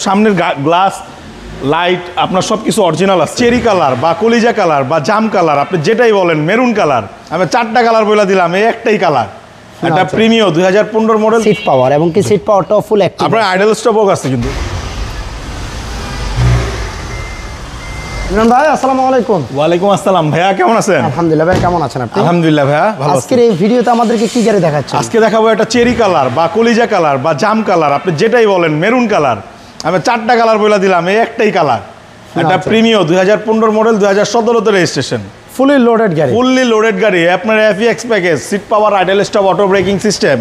সামনের glass light আপনার সব কিছু অরিজিনাল আছে। চেরি কালার বা কলিজা কালার বা জাম কালার, আপনি যেটাই বলেন, মেরুন কালার, আমি 4টা কালার বলে দিলাম, এই একটাই কালার। এটা প্রিমিয়াম 2015 মডেল, সিট পাওয়ার এবং কি সিট পাওয়ারটাও ফুল অ্যাক্টিভ। আপনার আইডল স্টপও আছে কিন্তু। ইমরান ভাই আসসালামু আলাইকুম। ওয়ালাইকুম আসসালাম ভাইয়া, কেমন আছেন? আলহামদুলিল্লাহ ভাই, কেমন আছেন আপনি? আলহামদুলিল্লাহ ভাইয়া ভালো আছি। আজকের এই ভিডিওতে আমাদেরকে কি গাড়ি দেখাচ্ছেন? আজকে দেখাবো একটা চেরি কালার বা কলিজা কালার বা জাম কালার, আপনি যেটাই বলেন, মেরুন কালার, আমি 4টা কালার বলে দিলাম, এই একটাই কালার। এটা প্রিমিয়াম 2015 মডেল, 2017 তে রেজিস্ট্রেশন, ফুলি লোডেড গাড়ি। ফুললি লোডেড গাড়ি, আপনার FX package, seat power, idle stop, auto braking system.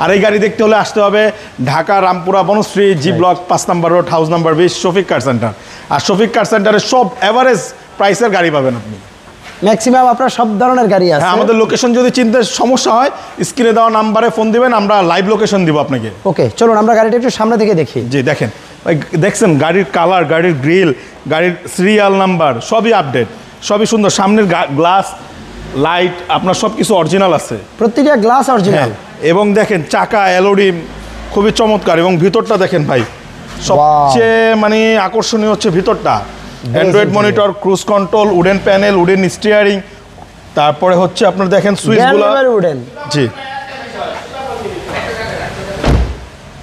আর এই গাড়ি দেখতে হলে আসতে হবে Dhaka Rampura Banasree G block 5 number road, house number 20, Shafiq car centre. আর শফিক কার সেন্টারে সব এভারেজ প্রাইসের গাড়ি পাবেন আপনি। ম্যাক্সিমাম আপনার সব ধরনের গাড়ি আছে। হ্যাঁ, আমাদের লোকেশন যদি চিনতে সমস্যা হয়, স্ক্রিনে দেওয়া নাম্বারে ফোন দিবেন, আমরা লাইভ লোকেশন দিব আপনাকে। ওকে, চলুন আমরা গাড়িটা একটু সামনে থেকে দেখি। জি দেখেন, দেখছেন গাড়ির কালার, গাড়ির গ্রিল, গাড়ির সিরিয়াল নাম্বার সবই আপডেট, সবই সুন্দর। সামনের গ্লাস লাইট আপনার সব কিছু অরিজিনাল আছে, প্রত্যেকটা গ্লাস অরিজিনাল। এবং দেখেন চাকা অ্যালোডিম খুবই চমৎকার। এবং ভিতরটা দেখেন ভাই, সবচেয়ে মানে আকর্ষণীয় হচ্ছে ভিতরটা। Android monitor, cruise control, wooden panel, wooden steering, তারপরে হচ্ছে আপনার দেখেন সুইচগুলো উডেন। জি,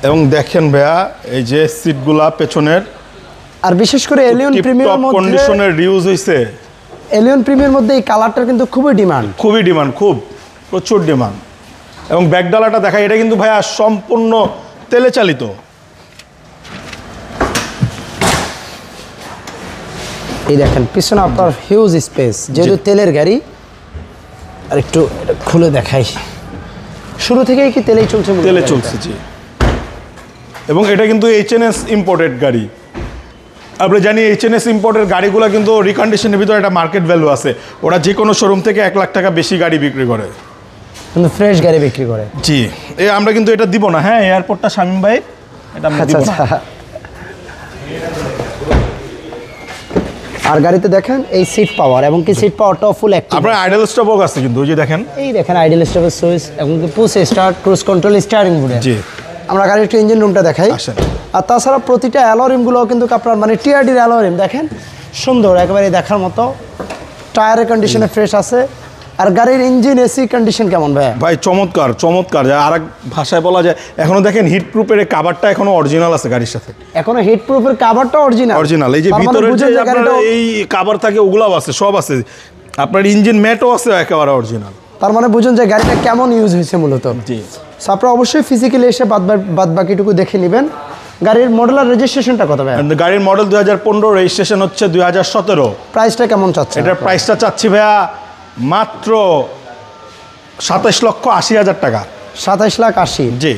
এবং দেখেন ভাইয়া এই যে সিটগুলা পেছনের, আর বিশেষ করে এলিয়ন প্রিমিয়ামের মধ্যে কন্ডিশনের রিউজ হইছে। এলিয়ন প্রিমিয়ামের মধ্যে এই কালারটা কিন্তু খুবই ডিমান্ড, খুবই ডিমান্ড, খুব প্রচুর ডিমান্ড। এবং ব্যাকডালাটা দেখা, এটা কিন্তু ভাইয়া সম্পূর্ণ তেলে চালিত। এই দেখেন পিছনে আপনার হিউজ স্পেস, যেহেতু তেলের গাড়ি। আর একটু এটা খুলে দেখাই, শুরু থেকেই কি তেলেই চলছে? তেলে চলছে জি। এবং এটা কিন্তু এইচএনএস ইম্পোর্টেড গাড়ি। আমরা জানি এইচএনএস ইম্পোর্টের গাড়িগুলো কিন্তু রিকন্ডিশনের ভিতরে একটা মার্কেট ভ্যালু আছে, ওরা যে কোনো শোরুম থেকে 1 লাখ টাকা বেশি গাড়ি বিক্রি করে, কিন্তু ফ্রেশ গাড়ি বিক্রি করে। জি, আমরা কিন্তু এটা দিব না। হ্যাঁ, এয়ারপোর্টটা শামীম ভাই, এটা আমরা দিব না। আর গাড়িতে দেখেন এই সিট পাওয়ার এবং কি সিট পাওয়ারটাও ফুল অ্যাক্টিভ। আপনার আইডল স্টপও আছে কিন্তু, ওই যে দেখেন, এই দেখেন আইডল স্টপের সুইচ এবং key push start, cruise control, steering wheel. জি, আমরা গাড়ির একটু ইঞ্জিন রুমটা দেখাই। আসেন। আর তাছাড়া প্রতিটা অ্যালোরিমগুলো কিন্তু আপনার মানে টিআরডির অ্যালোরিম দেখেন, সুন্দর একেবারে দেখার মতো। টায়ারের কন্ডিশনে ফ্রেশ আছে। আর গাড়ির ইঞ্জিন এসি কন্ডিশন কেমন ভাই? ভাই চমৎকার চমৎকার, আর এক ভাষায় বলা যায় এখনো দেখেন হিট প্রুফের এই কাভারটা এখনো অরিজিনাল আছে গাড়ির সাথে। এখনো হিট প্রুফের কাভারটা অরিজিনাল। এই যে ভিতরে যে আপনার এই কাভার থাকে ওগুলাও আছে, সব আছে। আপনার ইঞ্জিন ম্যাটও আছে একেবারে অরিজিনাল। তার মানে বুঝুন যে গাড়িটা কেমন ইউজ হয়েছে মূলত। জি, সো আপনারা অবশ্যই ফিজিক্যালি এসে বাদ বাকিটুকু দেখে নেবেন। গাড়ির মডেল আর রেজিস্ট্রেশনটা কত ভাই? গাড়ির মডেল 2015, রেজিস্ট্রেশন হচ্ছে 2017। প্রাইসটা কেমন চাচ্ছেন? এটার প্রাইসটা চাচ্ছি ভাইয়া মাত্র 27,80,000 টাকা। 27,80,000। জি,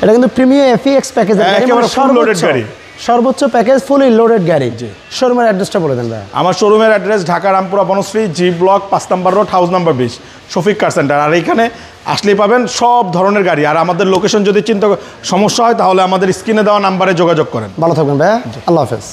এটা কিন্তু প্রিমিয়াম এফএক্স প্যাকেজের গাড়ি, একেবারে ফুল লোডেড গাড়ি, সর্বোচ্চ প্যাকেজ ফুলি লোডেড গাড়ি। জি, শোরুমের অ্যাড্রেসটা বলে দেন ভাই। আমার শোরুমের address Dhaka Rampura Banasree G block 5 number road, house number 20, Shafiq car centre. আর এখানে আসলেই পাবেন সব ধরনের গাড়ি। আর আমাদের লোকেশন যদি চিন্তা সমস্যা হয়, তাহলে আমাদের স্ক্রিনে দেওয়া নাম্বারে যোগাযোগ করেন। ভালো থাকবেন ভাই, আল্লাহ হাফেজ।